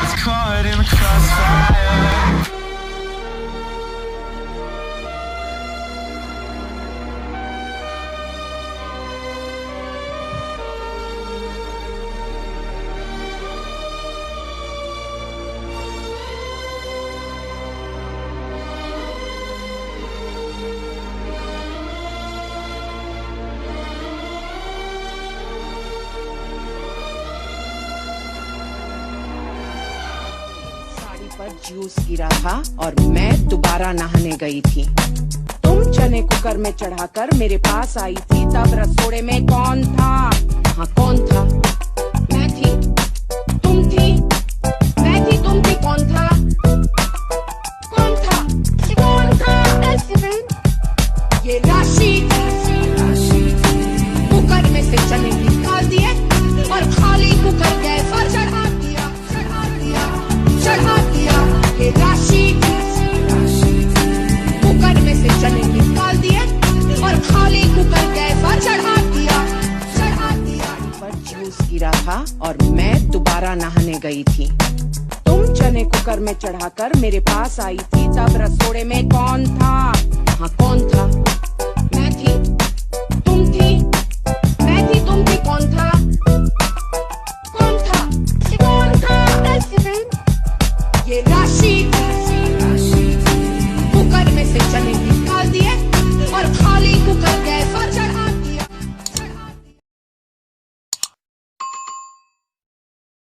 It's caught in the crossfire. पर juice गिरा था और मैं दोबारा नहाने गई थी। तुम चने कुकर में चढ़ाकर मेरे पास आई थी, तब रसोड़े में कौन था? हाँ कौन था? मैं थी, तुम थी, मैं थी, तुम थी, कौन था? कौन था? कौन था? ये राशि कुकर में से चने निकाल दिए और खाली कुकर गैस पर चढ़ा दिया। ये राशि कुकर में से चने निकाल दिए और खाली कुकर गैस पर चढ़ा दिया। पर जूस गिरा था और मैं दोबारा नहाने गई थी। तुम चने कुकर में चढ़ाकर मेरे पास आई थी, तब रसोड़े में कौन था? हाँ कौन था? मैं थी, तुम थी, मैं थी, तुम थी, कौन था? कौन था? कौन था? ये राशि कुकर में से चने